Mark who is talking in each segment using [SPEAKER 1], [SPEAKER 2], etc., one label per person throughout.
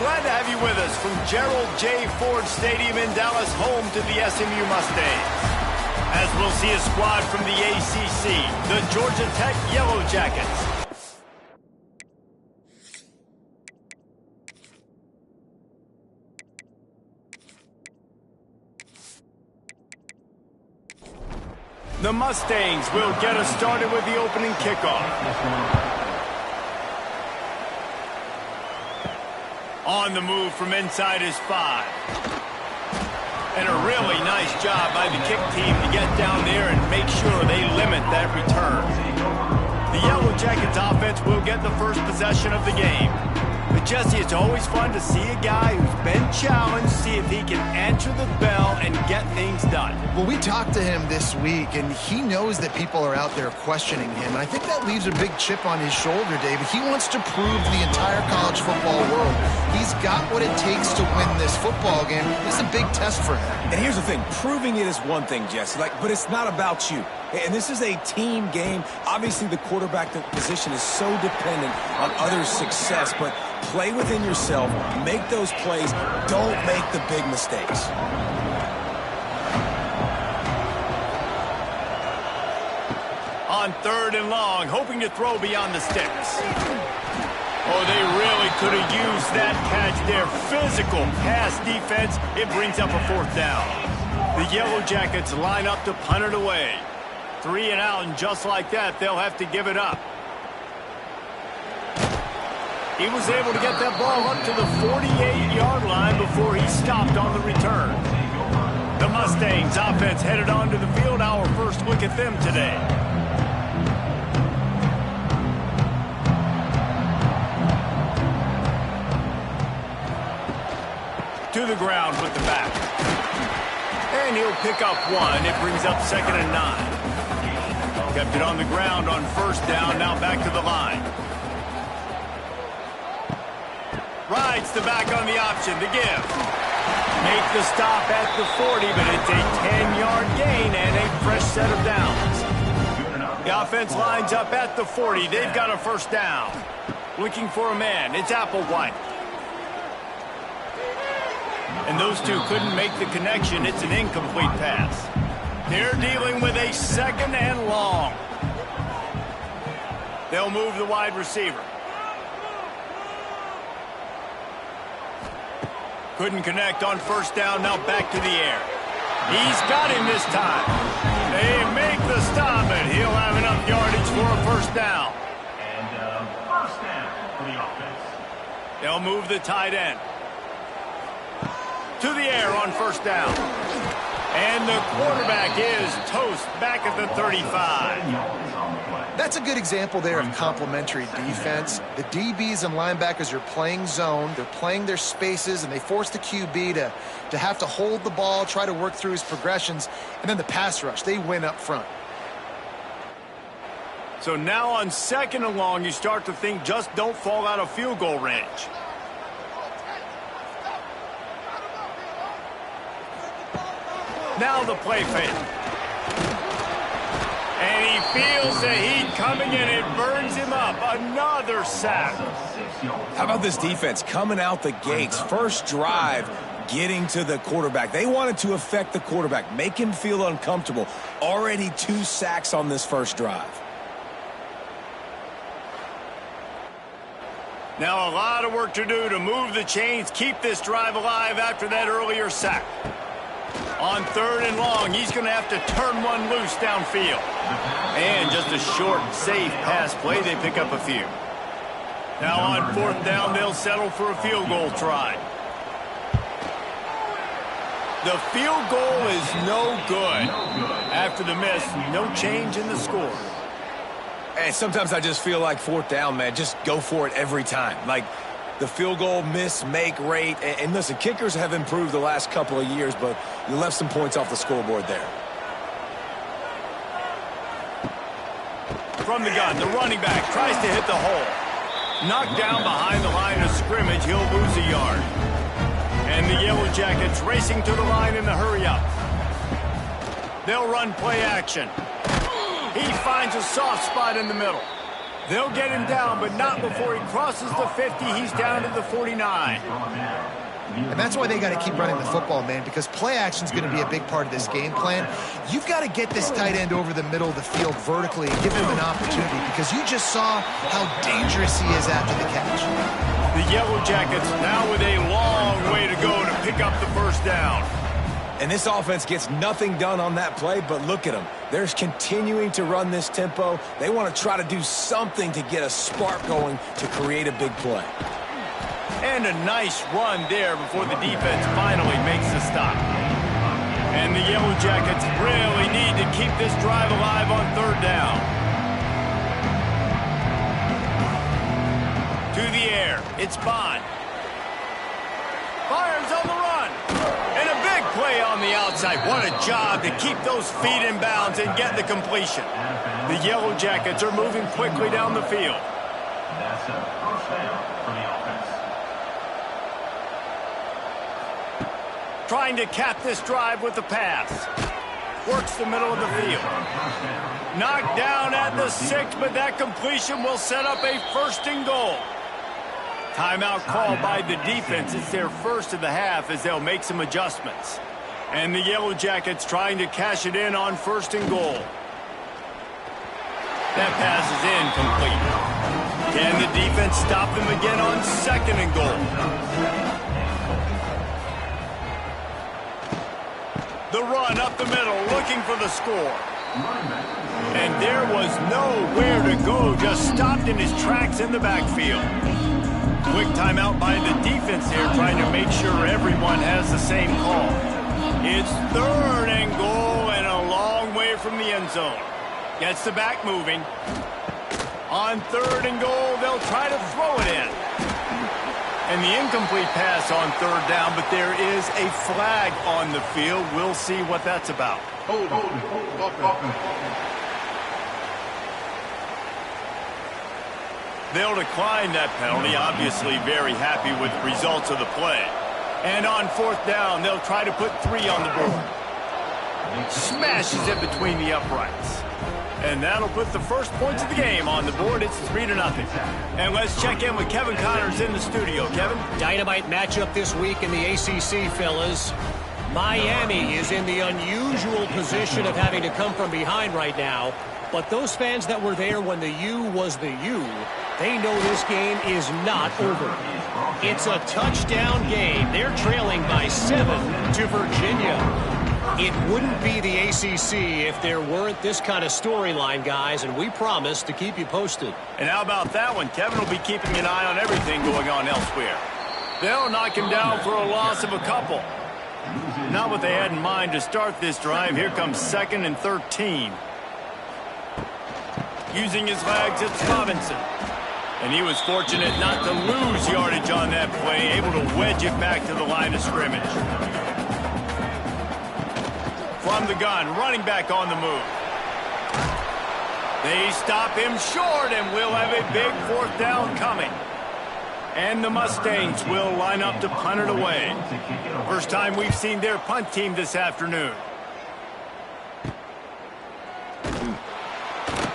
[SPEAKER 1] Glad to have you with us from Gerald J. Ford Stadium in Dallas, home to the SMU Mustangs. As we'll see a squad from the ACC, the Georgia Tech Yellow Jackets. The Mustangs will get us started with the opening kickoff. On the move from inside his 5. And a really nice job by the kick team to get down there and make sure they limit that return. The Yellow Jackets offense will get the first possession of the game. But Jesse, it's always fun to see a guy who's been challenged, see if he can answer the bell and get things done.
[SPEAKER 2] Well, we talked to him this week, and he knows that people are out there questioning him. And I think that leaves a big chip on his shoulder, David. He wants to prove to the entire college football world he's got what it takes to win this football game. This is a big test for him.
[SPEAKER 3] And here's the thing. Proving it is one thing, Jesse, but it's not about you. And this is a team game. Obviously, the quarterback position is so dependent on others' success, but play within yourself, make those plays, don't make the big mistakes.
[SPEAKER 1] On 3rd and long, hoping to throw beyond the sticks. Oh, they really could have used that catch there. Physical pass defense. It brings up a 4th down. The Yellow Jackets line up to punt it away. 3 and out, and just like that, they'll have to give it up. He was able to get that ball up to the 48-yard line before he stopped on the return. The Mustangs offense headed onto the field. Our first look at them today. To the ground with the back. And he'll pick up 1. It brings up 2nd and 9. Kept it on the ground on 1st down. Now back to the line. Rides the back on the option to give. Make the stop at the 40, but it's a 10-yard gain and a fresh set of downs. The offense lines up at the 40. They've got a 1st down. Looking for a man. It's Applewhite. And those two couldn't make the connection. It's an incomplete pass. They're dealing with a 2nd and long. They'll move the wide receiver. Couldn't connect on 1st down. Now back to the air. He's got him this time. They make the stop, and he'll have enough yardage for a 1st down.
[SPEAKER 4] And 1st down for the offense.
[SPEAKER 1] They'll move the tight end. To the air on 1st down. And the quarterback is toast back at the 35.
[SPEAKER 2] That's a good example there of complementary defense. The DBs and linebackers are playing zone. They're playing their spaces, and they force the QB to have to hold the ball, try to work through his progressions, and then the pass rush. They win up front.
[SPEAKER 1] So now on 2nd and long, you start to think just don't fall out of field goal range. Now the play fake. And he feels the heat coming in. It burns him up. Another sack.
[SPEAKER 3] How about this defense coming out the gates? First drive, getting to the quarterback. They wanted to affect the quarterback, make him feel uncomfortable. Already 2 sacks on this first drive.
[SPEAKER 1] Now a lot of work to do to move the chains, keep this drive alive after that earlier sack. On 3rd and long, he's going to have to turn one loose downfield. And just a short, safe pass play. They pick up a few. Now on 4th down, they'll settle for a field goal try. The field goal is no good. After the miss, no change in the score.
[SPEAKER 3] And sometimes I just feel like 4th down, man, just go for it every time. Like the field goal miss, make rate. And listen, kickers have improved the last couple of years, but you left some points off the scoreboard there.
[SPEAKER 1] From the gun, the running back tries to hit the hole. Knocked down behind the line of scrimmage, he'll lose a yard. And the Yellow Jackets racing to the line in the hurry-up. They'll run play action. He finds a soft spot in the middle. They'll get him down, but not before he crosses the 50. He's down to the 49.
[SPEAKER 2] And that's why they got to keep running the football, man, because play action is going to be a big part of this game plan. You've got to get this tight end over the middle of the field vertically and give him an opportunity, because you just saw how dangerous he is after the catch.
[SPEAKER 1] The Yellow Jackets now with a long way to go to pick up the first down.
[SPEAKER 3] And this offense gets nothing done on that play, but look at them. They're continuing to run this tempo. They want to try to do something to get a spark going to create a big play.
[SPEAKER 1] And a nice run there before the defense finally makes the stop. And the Yellow Jackets really need to keep this drive alive on third down. To the air, it's Bond. Fires on the run. And a big play on the outside. What a job to keep those feet in bounds and get the completion. The Yellow Jackets are moving quickly down the field.
[SPEAKER 4] That's a first down for the offense.
[SPEAKER 1] Trying to cap this drive with the pass. Works the middle of the field. Knocked down at the 6, but that completion will set up a first and goal. Timeout called by the defense. It's their first of the half as they'll make some adjustments. And the Yellow Jackets trying to cash it in on first and goal. That pass is incomplete. Can the defense stop them again on second and goal? The run up the middle, looking for the score. And there was nowhere to go, just stopped in his tracks in the backfield. Quick timeout by the defense here, trying to make sure everyone has the same call. It's third and goal and a long way from the end zone. Gets the back moving. On third and goal, they'll try to throw it in. And the incomplete pass on third down, but there is a flag on the field. We'll see what that's about. They'll decline that penalty, obviously very happy with the results of the play. And on fourth down, they'll try to put 3 on the board. Smashes it between the uprights. And that'll put the first points of the game on the board. It's 3-0. And let's check in with Kevin Connors in the studio. Kevin?
[SPEAKER 5] Dynamite matchup this week in the ACC, fellas. Miami is in the unusual position of having to come from behind right now. But those fans that were there when the U was the U, they know this game is not over. It's a touchdown game. They're trailing by 7 to Virginia. It wouldn't be the ACC if there weren't this kind of storyline, guys, and we promise to keep you posted.
[SPEAKER 1] And how about that one? Kevin will be keeping an eye on everything going on elsewhere. They'll knock him down for a loss of a couple. Not what they had in mind to start this drive. Here comes 2nd and 13. Using his legs, it's Robinson. And he was fortunate not to lose yardage on that play, able to wedge it back to the line of scrimmage. From the gun, running back on the move. They stop him short, and we'll have a big fourth down coming. And the Mustangs will line up to punt it away. First time we've seen their punt team this afternoon.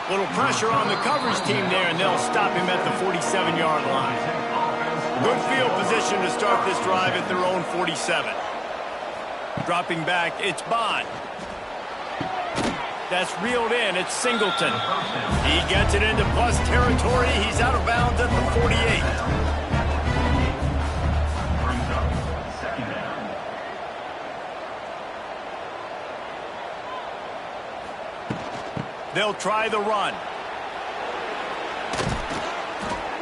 [SPEAKER 1] Little pressure on the coverage team there, and they'll stop him at the 47-yard line. Good field position to start this drive at their own 47. Dropping back, it's Bond. That's reeled in, it's Singleton. He gets it into plus territory. He's out of bounds at the 48. They'll try the run.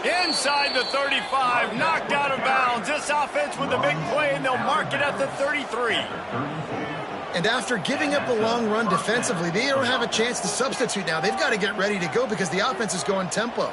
[SPEAKER 1] Inside the 35, knocked out of bounds. This offense with a big play, and they'll mark it at the 33.
[SPEAKER 2] And after giving up a long run defensively, they don't have a chance to substitute now. They've got to get ready to go because the offense is going tempo.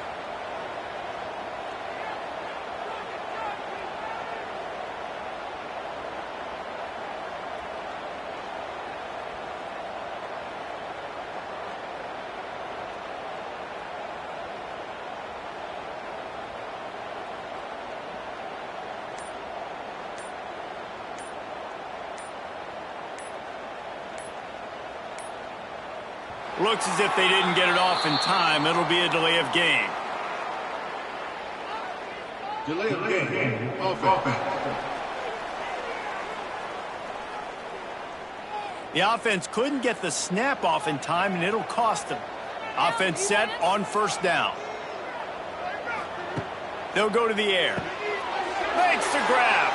[SPEAKER 1] Looks as if they didn't get it off in time. It'll be a delay of game.
[SPEAKER 6] Delay of game. Offense.
[SPEAKER 1] The offense couldn't get the snap off in time, and it'll cost them. Offense set on first down. They'll go to the air. Makes the grab.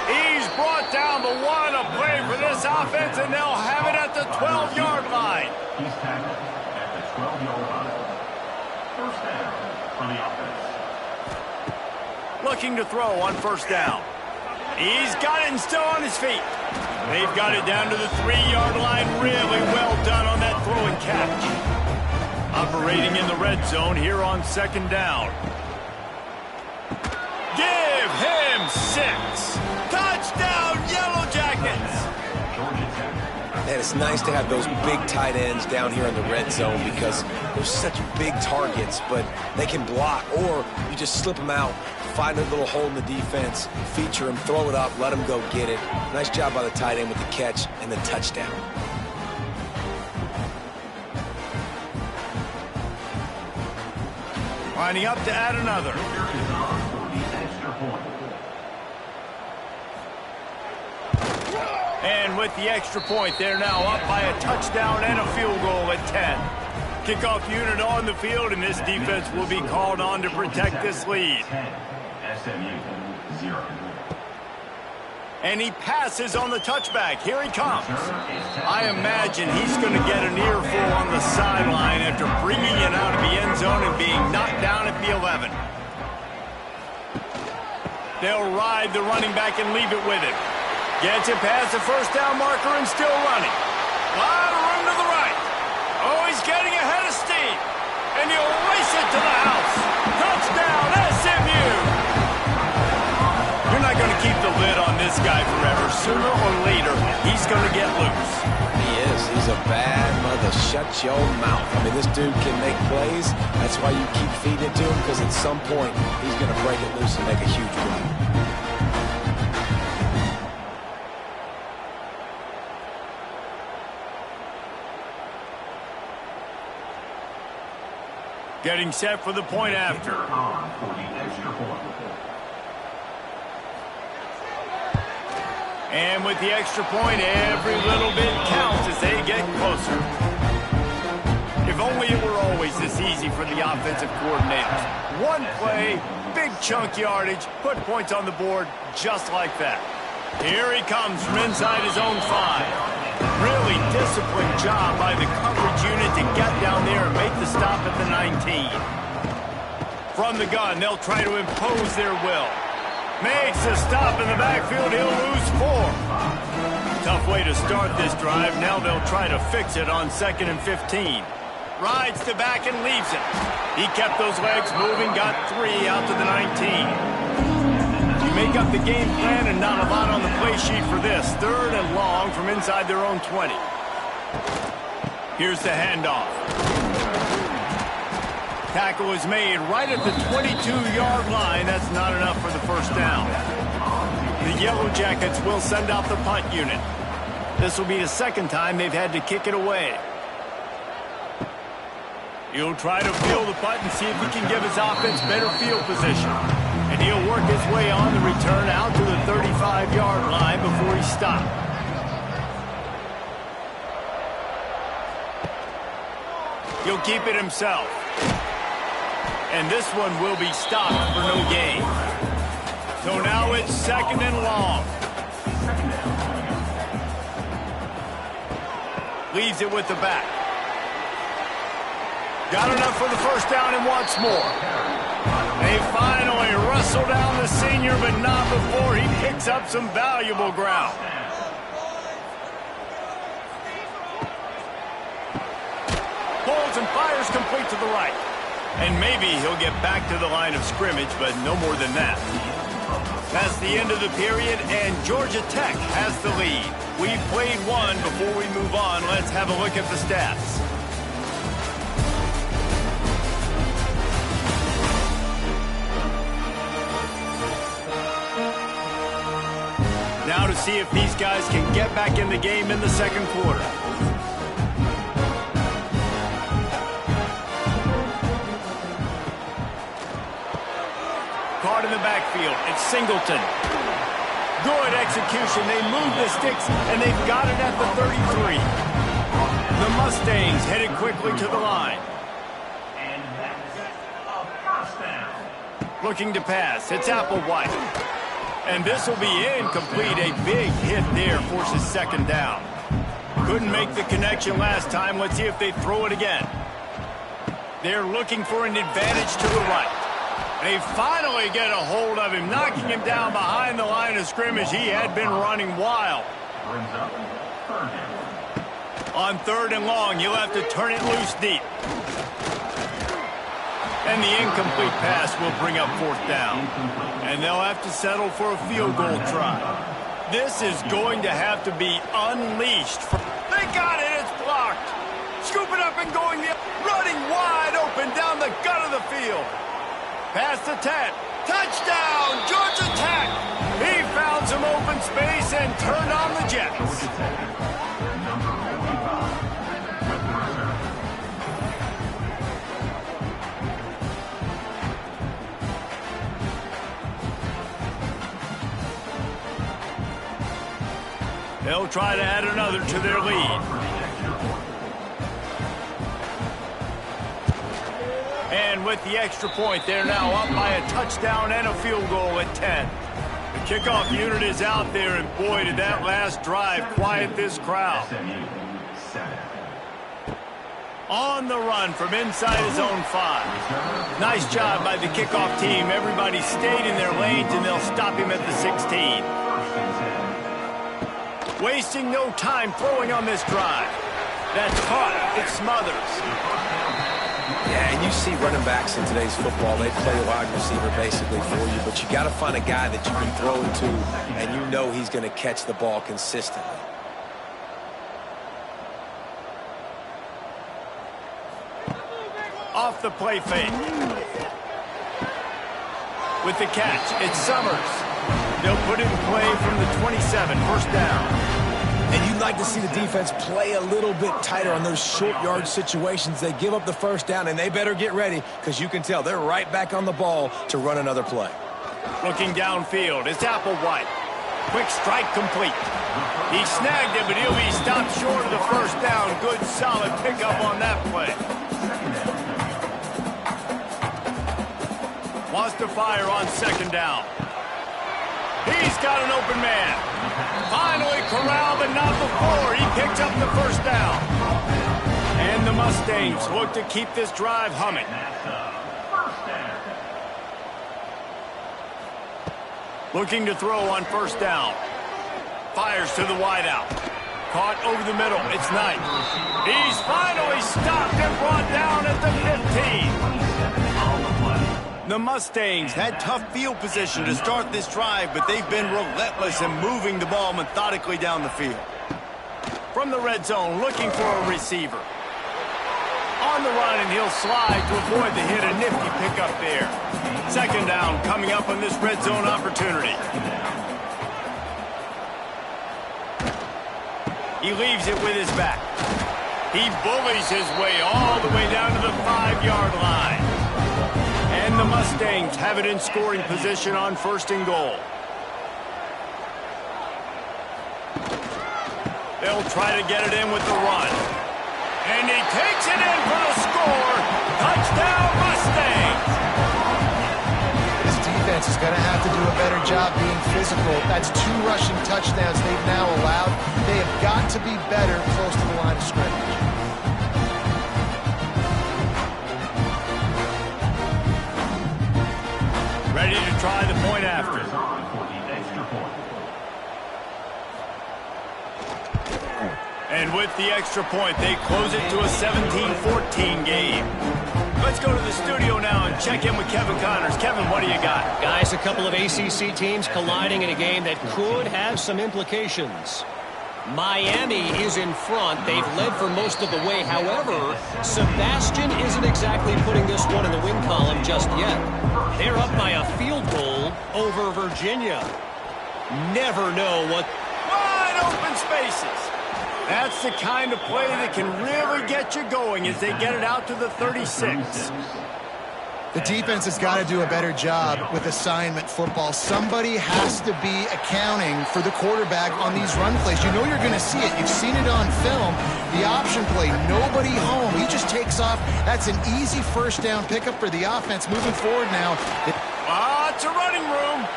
[SPEAKER 1] He's brought down, but what a play for this offense, and they'll have it at the 12-yard line.
[SPEAKER 4] He's tackled at the 12-yard line. First down for the offense.
[SPEAKER 1] Looking to throw on first down. He's got it and still on his feet. They've got it down to the 3-yard line. Really well done on that throw and catch. Operating in the red zone here on second down. Give him 6. Touchdown, Yellow Jackets.
[SPEAKER 3] And it's nice to have those big tight ends down here in the red zone because they're such big targets, but they can block, or you just slip them out, find a little hole in the defense, feature him, throw it up, let him go get it. Nice job by the tight end with the catch and the touchdown.
[SPEAKER 1] Lining up to add another. And with the extra point, they're now up by a touchdown and a field goal at 10. Kickoff unit on the field, and this defense will be called on to protect this lead.
[SPEAKER 4] SMU 0.
[SPEAKER 1] And he passes on the touchback. Here he comes. I imagine he's going to get an earful on the sideline after bringing it out of the end zone and being knocked down at the 11. They'll ride the running back and leave it with him. Gets it past the first down marker and still running. A lot of room to the right. Oh, he's getting ahead of steam. And he'll race it to the house. Touchdown, SMU. You're not going to keep the lid on this guy forever. Sooner or later, he's going to get loose.
[SPEAKER 3] He is. He's a bad mother. Shut your mouth. I mean, this dude can make plays. That's why you keep feeding it to him, because at some point, he's going to break it loose and make a huge run.
[SPEAKER 1] Getting set for the point after. And with the extra point, every little bit counts as they get closer. If only it were always this easy for the offensive coordinators. One play, big chunk yardage, put points on the board just like that. Here he comes from inside his own 5. Really disciplined job by the coverage unit to get down there and make the stop at the 19. From the gun, they'll try to impose their will. Makes the stop in the backfield. He'll lose 4. Tough way to start this drive. Now they'll try to fix it on 2nd and 15. Rides to back and leaves it. He kept those legs moving, got 3 out to the 19. Make up the game plan, and not a lot on the play sheet for this. 3rd and long from inside their own 20. Here's the handoff. Tackle is made right at the 22-yard line. That's not enough for the first down. The Yellow Jackets will send out the punt unit. This will be the 2nd time they've had to kick it away. He'll try to field the punt and see if he can give his offense better field position. And he'll work his way on the return out to the 35-yard line before he's stopped. He'll keep it himself. And this one will be stopped for no gain. So now it's 2nd and long. Leaves it with the back. Got enough for the first down and wants more. They finally wrestle down the senior, but not before he picks up some valuable ground. Pulls and fires complete to the right. And maybe he'll get back to the line of scrimmage, but no more than that. That's the end of the period, and Georgia Tech has the lead. We've played one. Before we move on, let's have a look at the stats. Now to see if these guys can get back in the game in the 2nd quarter. backfield. It's Singleton. Good execution. They move the sticks, and they've got it at the 33. The Mustangs headed quickly to the line.
[SPEAKER 4] And that's a first down.
[SPEAKER 1] Looking to pass. It's Applewhite. And this will be incomplete. A big hit there forces second down. Couldn't make the connection last time. Let's see if they throw it again. They're looking for an advantage to the right. They finally get a hold of him, knocking him down behind the line of scrimmage. He had been running wild.
[SPEAKER 4] Brings up third down.
[SPEAKER 1] On third and long, you'll have to turn it loose deep. And the incomplete pass will bring up fourth down. And they'll have to settle for a field goal try. This is going to have to be unleashed. They got it. It's blocked. Scoop it up and going the running wide open down the gut of the field. Past the 10. Touchdown, Georgia Tech. He found some open space and turned on the Jets. They'll try to add another to their lead. And with the extra point, they're now up by a touchdown and a field goal at 10. The kickoff unit is out there, and boy, did that last drive quiet this crowd.
[SPEAKER 4] SMU 7.
[SPEAKER 1] On the run from inside his own 5. Nice job by the kickoff team. Everybody stayed in their lanes, and they'll stop him at the 16. Wasting no time throwing on this drive. That's caught. It smothers.
[SPEAKER 3] Yeah, and you see running backs in today's football, they play wide receiver basically for you, but you got to find a guy that you can throw it to, and you know he's going to catch the ball consistently.
[SPEAKER 1] Off the play fake. With the catch, it's Summers. They'll put it in play from the 27, first down.
[SPEAKER 3] And you'd like to see the defense play a little bit tighter on those short yard situations. They give up the first down, and they better get ready because you can tell they're right back on the ball to run another play.
[SPEAKER 1] Looking downfield, it's Applewhite. Quick strike complete. He snagged it, but he'll be stopped short of the first down. Good, solid pickup on that play. Wants to fire on second down. He's got an open man. Finally corralled, but not before. He picks up the first down. And the Mustangs look to keep this drive humming. Looking to throw on first down. Fires to the wideout. Caught over the middle. It's Knight. He's finally stopped and brought down at the 15. The Mustangs had tough field position to start this drive, but they've been relentless in moving the ball methodically down the field. From the red zone, looking for a receiver. On the run, and he'll slide to avoid the hit. A nifty pickup there. Second down coming up on this red zone opportunity. He leaves it with his back. He bullies his way all the way down to the 5-yard line. And the Mustangs have it in scoring position on first and goal. They'll try to get it in with the run. And he takes it in for the score. Touchdown, Mustangs!
[SPEAKER 2] This defense is going to have to do a better job being physical. That's 2 rushing touchdowns they've now allowed. They have got to be better close to the line of scrimmage.
[SPEAKER 1] Ready to try the point after. And with the extra point, they close it to a 17-14 game. Let's go to the studio now and check in with Kevin Connors. Kevin, what do you got?
[SPEAKER 5] Guys, a couple of ACC teams colliding in a game that could have some implications. Miami is in front. They've led for most of the way. However, Sebastian isn't exactly putting this one in the win column just yet. They're up by a field goal over Virginia. Never know what...
[SPEAKER 1] Wide open spaces. That's the kind of play that can really get you going as they get it out to the 36.
[SPEAKER 2] The defense has got to do a better job with assignment football. Somebody has to be accounting for the quarterback on these run plays. You know you're going to see it. You've seen it on film. The option play, nobody home. He just takes off. That's an easy first down pickup for the offense moving forward now.
[SPEAKER 1] It's a running room.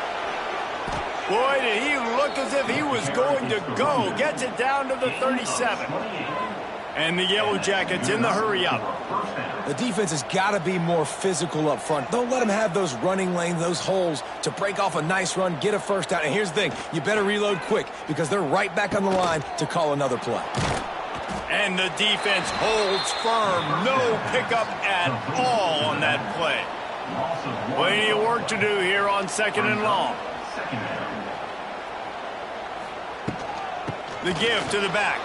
[SPEAKER 1] Boy, did he look as if he was going to go. Gets it down to the 37. And the Yellow Jackets in the hurry-up.
[SPEAKER 3] The defense has got to be more physical up front. Don't let them have those running lanes, those holes to break off a nice run, get a first down. And here's the thing, you better reload quick because they're right back on the line to call another play.
[SPEAKER 1] And the defense holds firm. No pickup at all on that play. Plenty of work to do here on 2nd and long. The give to the back.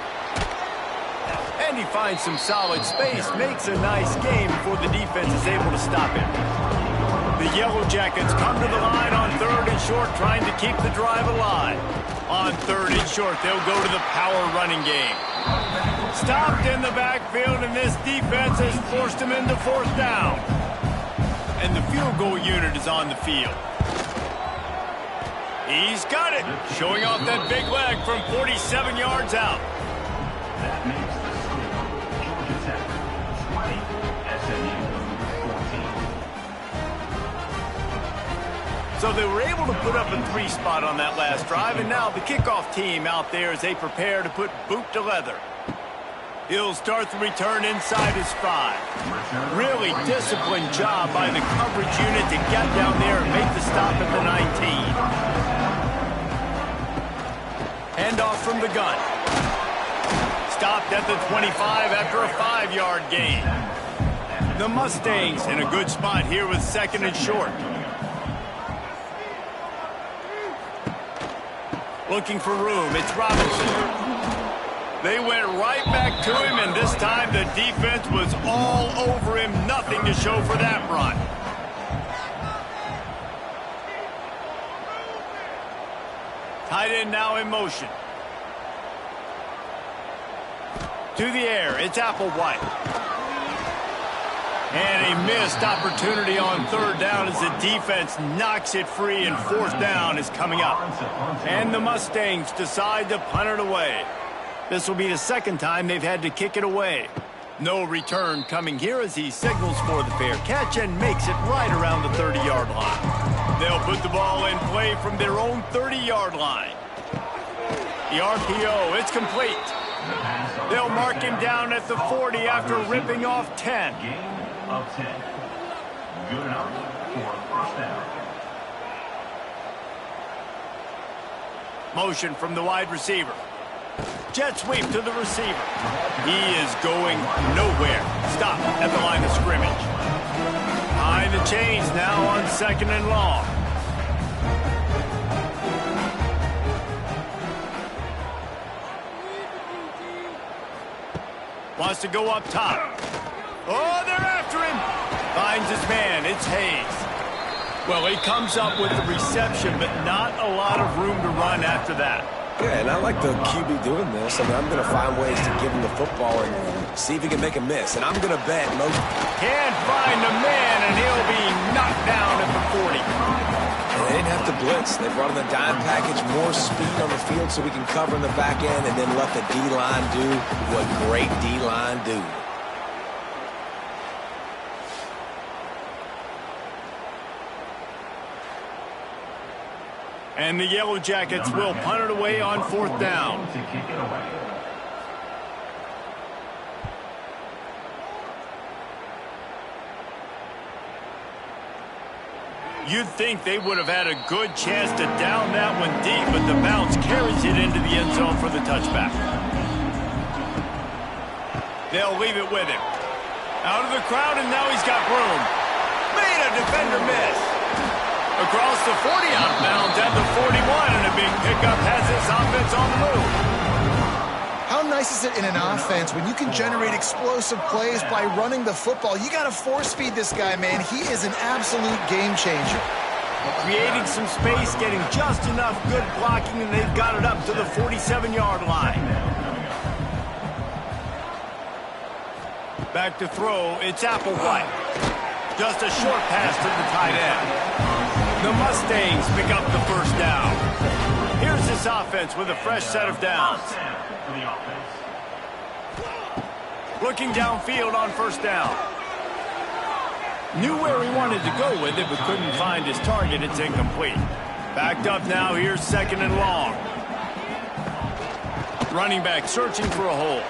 [SPEAKER 1] And he finds some solid space, makes a nice game before the defense is able to stop him. The Yellow Jackets come to the line on 3rd and short, trying to keep the drive alive. On 3rd and short, they'll go to the power running game. Stopped in the backfield, and this defense has forced him into 4th down. And the field goal unit is on the field. He's got it, showing off that big leg from 47 yards out.
[SPEAKER 4] That makes the score Georgia Tech 20, SMU 14.
[SPEAKER 1] So they were able to put up a 3 spot on that last drive, and now the kickoff team out there as they prepare to put boot to leather. He'll start the return inside his 5. Really disciplined job by the coverage unit to get down there and make the stop at the 19. Handoff from the gun. Stopped at the 25 after a 5-yard gain. The Mustangs in a good spot here with 2nd and short. Looking for room, it's Robinson. They went right back to him, and this time the defense was all over him. Nothing to show for that run. Tight end now in motion. To the air, it's Applewhite. And a missed opportunity on 3rd down as the defense knocks it free, and 4th down is coming up. And the Mustangs decide to punt it away. This will be the 2nd time they've had to kick it away. No return coming here as he signals for the fair catch and makes it right around the 30-yard line. They'll put the ball in play from their own 30-yard line. The RPO, it's complete. They'll mark him down at the 40 after ripping off 10.
[SPEAKER 4] Gain of 10. Good enough for a 1st down.
[SPEAKER 1] Motion from the wide receiver. Jet sweep to the receiver. He is going nowhere. Stop at the line of scrimmage. Behind the chains now on 2nd and long. Wants to go up top. Oh, they're after him. Finds his man. It's Hayes. Well, he comes up with the reception, but not a lot of room to run after that.
[SPEAKER 3] Yeah, and I like the QB doing this. I mean, I'm going to find ways to give him the football and see if he can make a miss. And I'm going to bet most...
[SPEAKER 1] Can't find the man, and he'll be knocked down at the 40.
[SPEAKER 3] And they didn't have to blitz. They brought in the dime package, more speed on the field so we can cover in the back end and then let the D-line do what great D-line do.
[SPEAKER 1] And the Yellow Jackets will punt it away on 4th down.
[SPEAKER 4] To kick it away.
[SPEAKER 1] You'd think they would have had a good chance to down that one deep, but the bounce carries it into the end zone for the touchback. They'll leave it with him. Out of the crowd, and now he's got room. Made a defender miss. Across the 40, out of bounds at the 41, and a big pickup has this offense on the move.
[SPEAKER 2] How nice is it in an offense when you can generate explosive plays by running the football? You got to force feed this guy, man. He is an absolute game changer.
[SPEAKER 1] Creating some space, getting just enough good blocking, and they've got it up to the 47-yard line. Back to throw, it's Applewhite. Just a short pass to the tight end. The Mustangs pick up the first down. Here's this offense with a fresh set of downs. Looking downfield on first down. Knew where he wanted to go with it, but couldn't find his target. It's incomplete. Backed up now. Here's second and long. Running back searching for a hole.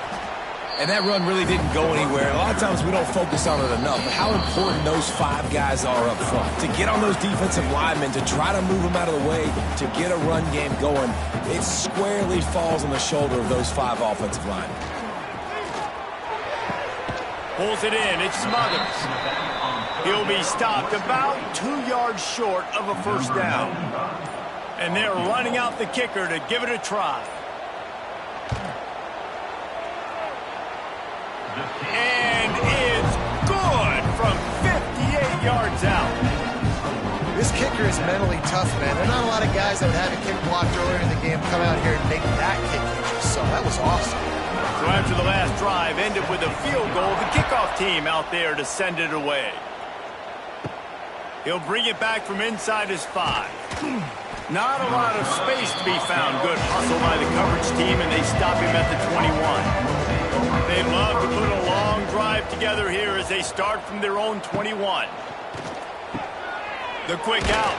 [SPEAKER 3] And that run really didn't go anywhere. A lot of times we don't focus on it enough, but how important those 5 guys are up front. To get on those defensive linemen, to try to move them out of the way, to get a run game going, it squarely falls on the shoulder of those 5 offensive linemen.
[SPEAKER 1] Pulls it in. It's Smothers. He'll be stopped about 2 yards short of a first down. And they're running out the kicker to give it a try. And it's good from 58 yards out.
[SPEAKER 2] This kicker is mentally tough, man. There are not a lot of guys that would have a kick blocked earlier in the game come out here and make that kick you just saw. That was awesome.
[SPEAKER 1] So after the last drive ended with a field goal, the kickoff team out there to send it away. He'll bring it back from inside his 5. Not a lot of space to be found. Good hustle by the coverage team, and they stop him at the 21. They'd love to put a long drive together here as they start from their own 21. The quick out.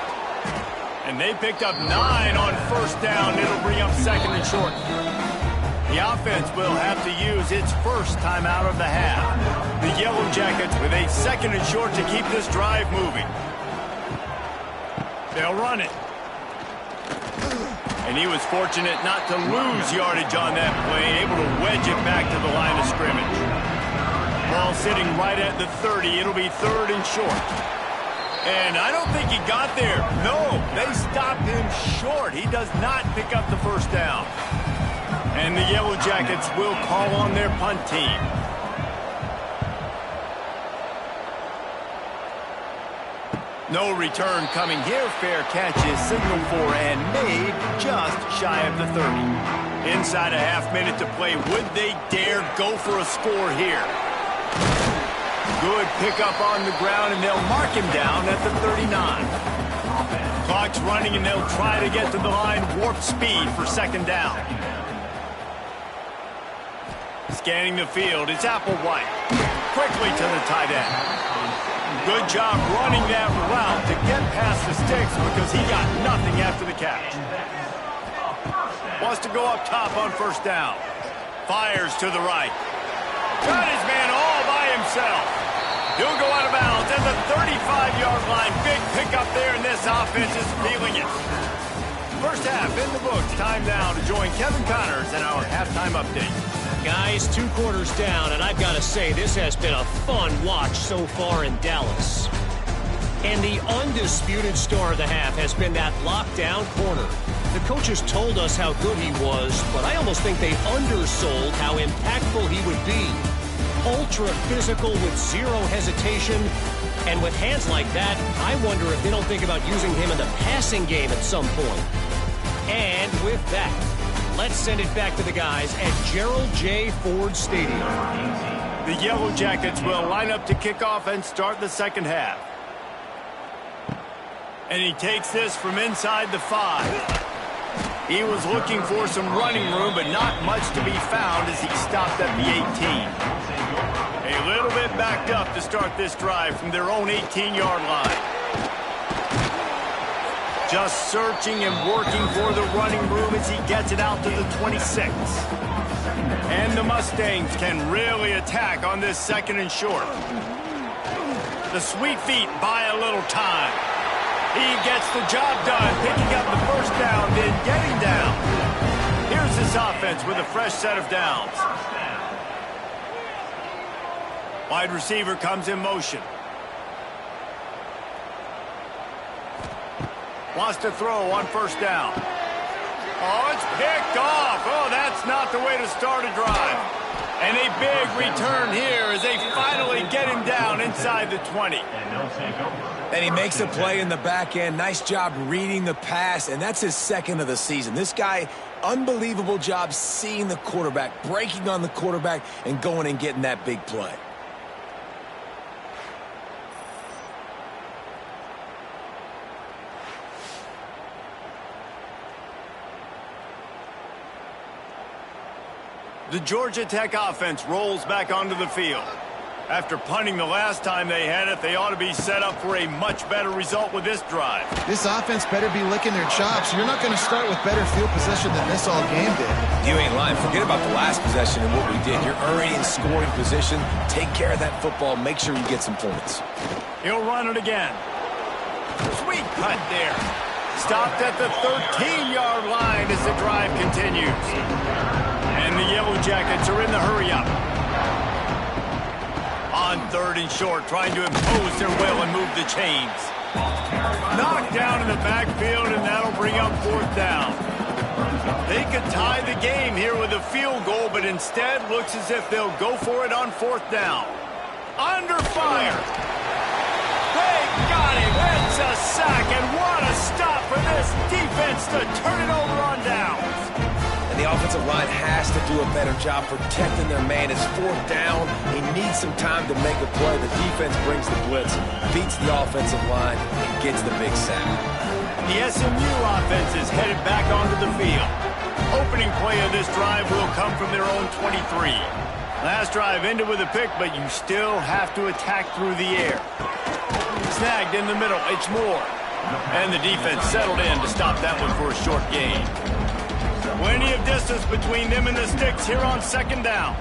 [SPEAKER 1] And they picked up 9 on first down. It'll bring up second and short. The offense will have to use its first timeout of the half. The Yellow Jackets with a second and short to keep this drive moving. They'll run it. And he was fortunate not to lose yardage on that play, able to wedge it back to the line of scrimmage. Ball sitting right at the 30. It'll be third and short. And I don't think he got there. No, they stopped him short. He does not pick up the first down. And the Yellow Jackets will call on their punt team. No return coming here. Fair catch is signaled for and made just shy of the 30. Inside a half minute to play. Would they dare go for a score here? Good pickup on the ground, and they'll mark him down at the 39. Clock's running, and they'll try to get to the line warp speed for second down. Scanning the field, it's Applewhite. Quickly to the tight end. Good job running that route to get past the sticks because he got nothing after the catch. Wants to go up top on first down. Fires to the right. Got his man all by himself. He'll go out of bounds at the 35-yard line. Big pickup there, and this offense is feeling it. First half in the books. Time now to join Kevin Connors in our halftime update.
[SPEAKER 5] Guys, 2 quarters down, and I've got to say, this has been a fun watch so far in Dallas. And the undisputed star of the half has been that lockdown corner. The coaches told us how good he was, but I almost think they undersold how impactful he would be. Ultra physical with zero hesitation, and with hands like that, I wonder if they don't think about using him in the passing game at some point. And with that, let's send it back to the guys at Gerald J. Ford Stadium.
[SPEAKER 1] The Yellow Jackets will line up to kick off and start the second half. And he takes this from inside the 5. He was looking for some running room, but not much to be found as he stopped at the 18. A little bit backed up to start this drive from their own 18-yard line. Just searching and working for the running room as he gets it out to the 26. And the Mustangs can really attack on this second and short. The Sweet Feet buy a little time. He gets the job done, picking up the first down, then getting down. Here's this offense with a fresh set of downs. Wide receiver comes in motion. Wants to throw on first down. Oh, it's picked off. Oh, that's not the way to start a drive. And a big return here as they finally get him down inside the 20.
[SPEAKER 3] And he makes a play in the back end. Nice job reading the pass, and that's his second of the season. This guy, unbelievable job seeing the quarterback, breaking on the quarterback, and going and getting that big play.
[SPEAKER 1] The Georgia Tech offense rolls back onto the field. After punting the last time they had it, they ought to be set up for a much better result with this drive.
[SPEAKER 2] This offense better be licking their chops. You're not going to start with better field possession than this all game did.
[SPEAKER 3] You ain't lying. Forget about the last possession and what we did. You're already in scoring position. Take care of that football. Make sure you get some points.
[SPEAKER 1] He'll run it again. Sweet cut there. Stopped at the 13-yard line as the drive continues. And the Yellow Jackets are in the hurry-up. On 3rd and short, trying to impose their will and move the chains. Knocked down in the backfield, and that'll bring up 4th down. They could tie the game here with a field goal, but instead looks as if they'll go for it on 4th down. Under fire. They got him. It's a sack, and what a stop for this defense to turn it over on downs.
[SPEAKER 3] And the offensive line has to do a better job protecting their man. It's 4th down. He needs some time to make a play. The defense brings the blitz, beats the offensive line, and gets the big sack.
[SPEAKER 1] The SMU offense is headed back onto the field. Opening play of this drive will come from their own 23. Last drive ended with a pick, but you still have to attack through the air. Snagged in the middle. It's Moore. And the defense settled in to stop that one for a short gain. Plenty of distance between them and the sticks here on 2nd down.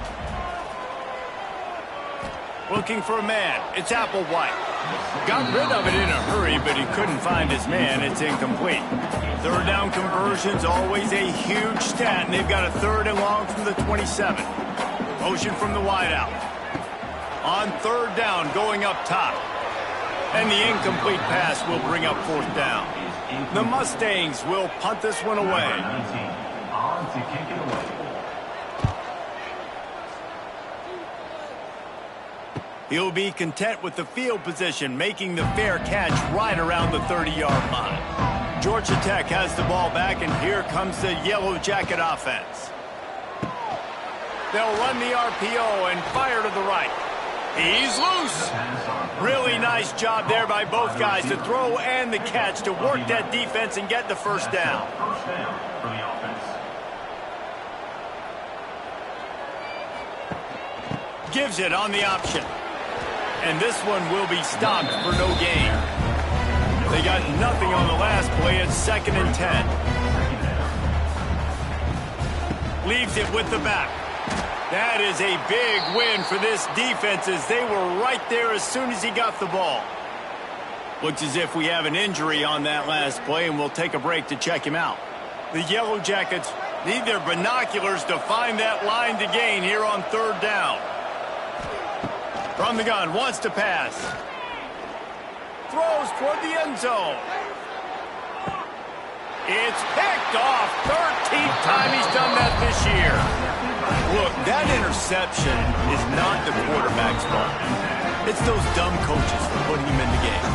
[SPEAKER 1] Looking for a man. It's Applewhite. Got rid of it in a hurry, but he couldn't find his man. It's incomplete. 3rd down conversion's always a huge stat, and they've got a 3rd and long from the 27. Motion from the wideout. On 3rd down, going up top. And the incomplete pass will bring up 4th down. The Mustangs will punt this one away.
[SPEAKER 4] To kick it away.
[SPEAKER 1] He'll be content with the field position, making the fair catch right around the 30-yard line. Georgia Tech has the ball back, and here comes the Yellow Jacket offense. They'll run the RPO and fire to the right. He's loose. Really nice job there by both guys to throw and the catch to work that defense and get the 1st down.
[SPEAKER 4] First down for the offense.
[SPEAKER 1] Gives it on the option. And this one will be stopped for no gain. They got nothing on the last play. It's 2nd and 10. Leaves it with the back. That is a big win for this defense as they were right there as soon as he got the ball. Looks as if we have an injury on that last play, and we'll take a break to check him out. The Yellow Jackets need their binoculars to find that line to gain here on 3rd down. From the gun, wants to pass. Throws toward the end zone. It's picked off. 13th time he's done that this year. Look, that interception is not the quarterback's fault. It's those dumb coaches for putting him in the game.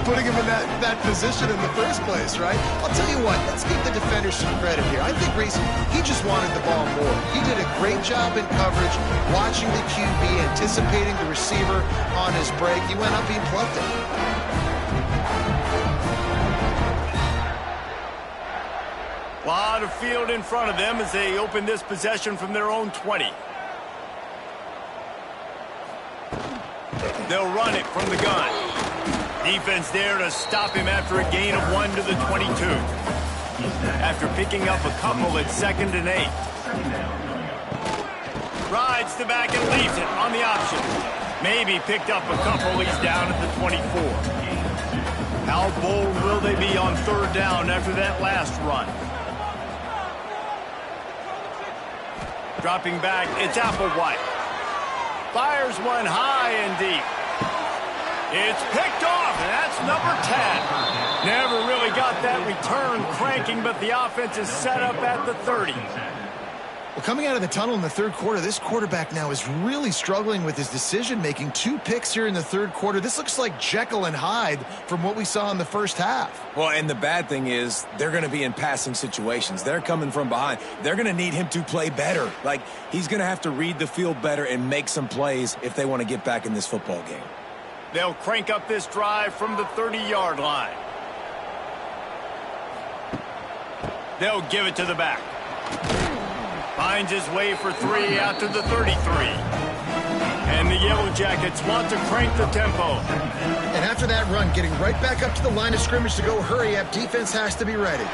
[SPEAKER 2] Putting him in that position in the first place, right? I'll tell you what, let's give the defenders some credit here. I think Reese, he just wanted the ball more. He did a great job in coverage, watching the QB, anticipating the receiver on his break. He went up, he plucked it.
[SPEAKER 1] A lot of field in front of them as they open this possession from their own 20. They'll run it from the gun. Defense there to stop him after a gain of 1 to the 22. After picking up a couple at 2nd and 8. Rides the back and leaves it on the option. Maybe picked up a couple. He's down at the 24. How bold will they be on 3rd down after that last run? Dropping back, it's Applewhite. Fires one high and deep. It's picked off, and that's number 10. Never really got that return cranking, but the offense is set up at the 30.
[SPEAKER 2] Well, coming out of the tunnel in the 3rd quarter, this quarterback now is really struggling with his decision-making. 2 picks here in the 3rd quarter. This looks like Jekyll and Hyde from what we saw in the first half.
[SPEAKER 3] Well, and the bad thing is they're going to be in passing situations. They're coming from behind. They're going to need him to play better. Like, he's going to have to read the field better and make some plays if they want to get back in this football game.
[SPEAKER 1] They'll crank up this drive from the 30-yard line. They'll give it to the back. Finds his way for three out to the 33. And the Yellow Jackets want to crank the tempo.
[SPEAKER 2] And after that run, getting right back up to the line of scrimmage to go hurry up, defense has to be ready.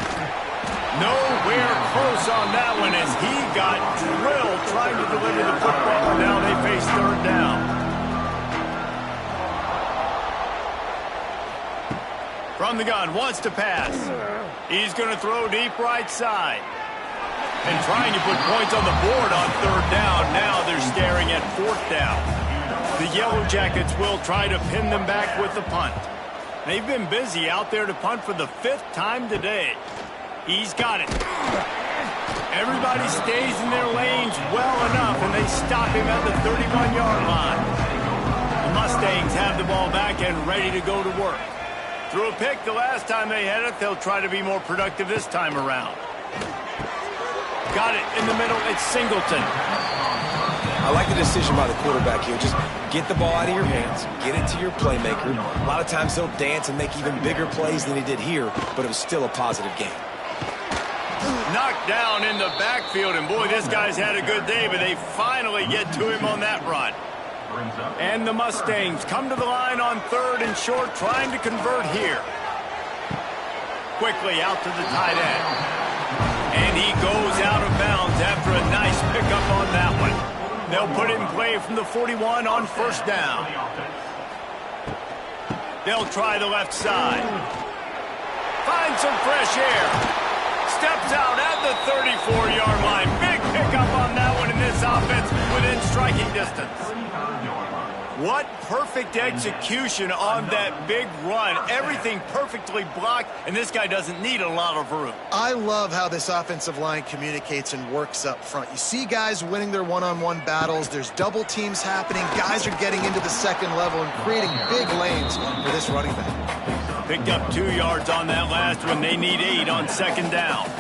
[SPEAKER 1] Nowhere close on that one as he got drilled trying to deliver the football, and now they face third down. From the gun, wants to pass. He's going to throw deep right side. And trying to put points on the board on third down. Now they're staring at fourth down. The Yellow Jackets will try to pin them back with the punt. They've been busy out there to punt for the 5th time today. He's got it. Everybody stays in their lanes well enough, and they stop him at the 31-yard line. The Mustangs have the ball back and ready to go to work. Threw a pick the last time they had it. They'll try to be more productive this time around. Got it in the middle. It's Singleton.
[SPEAKER 3] I like the decision by the quarterback here. Just get the ball out of your hands, get it to your playmaker. A lot of times he'll dance and make even bigger plays than he did here, but it was still a positive game.
[SPEAKER 1] Knocked down in the backfield, and boy, this guy's had a good day, but they finally get to him on that run. And the Mustangs come to the line on third and short, trying to convert here. Quickly out to the tight end. And he goes out of bounds after a nice pickup on that one. They'll put it in play from the 41 on first down. They'll try the left side. Find some fresh air. Steps out at the 34-yard line. Big pickup on that one in this offense within striking distance. What perfect execution on that big run. Everything perfectly blocked, and this guy doesn't need a lot of room.
[SPEAKER 2] I love how this offensive line communicates and works up front. You see guys winning their one-on-one battles. There's double teams happening. Guys are getting into the second level and creating big lanes for this running back.
[SPEAKER 1] Picked up 2 yards on that last one. They need 8 on second down.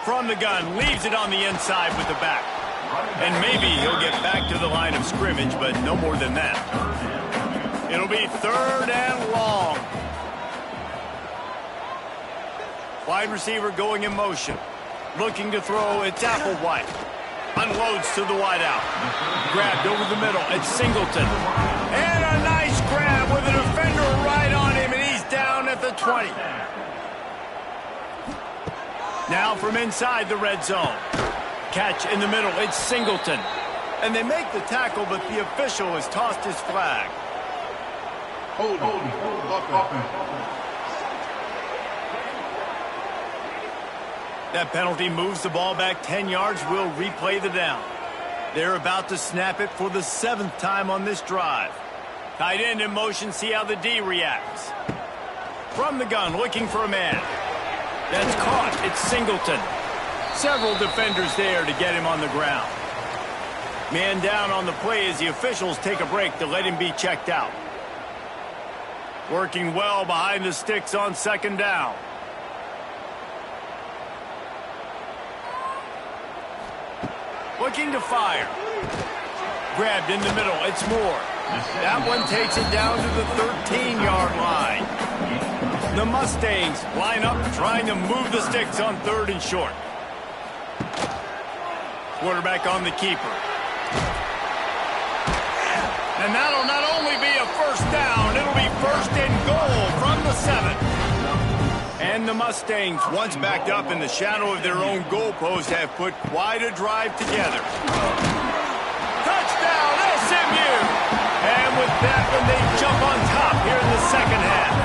[SPEAKER 1] From the gun, leaves it on the inside with the back. And maybe he'll get back to the line of scrimmage, but no more than that. It'll be third and long. Wide receiver going in motion. Looking to throw, it's Applewhite. Unloads to the wideout. Grabbed over the middle, it's Singleton. And a nice grab with a defender right on him, and he's down at the 20. Now from inside the red zone. Catch in the middle, it's Singleton. And they make the tackle, but the official has tossed his flag.
[SPEAKER 6] Hold offense.
[SPEAKER 1] That penalty moves the ball back 10 yards. We'll replay the down. They're about to snap it for the 7th time on this drive. Tight end in motion, see how the D reacts. From the gun, looking for a man. That's caught, it's Singleton. Several defenders there to get him on the ground. Man down on the play as the officials take a break to let him be checked out. Working well behind the sticks on second down. Looking to fire. Grabbed in the middle, it's Moore. That one takes it down to the 13-yard line. The Mustangs line up trying to move the sticks on third and short. Quarterback on the keeper. And that'll not only be a first down, it'll be first and goal from the 7. And the Mustangs, once backed up in the shadow of their own goalpost, have put quite a drive together. Touchdown, SMU! And with that one, they jump on top here in the second half.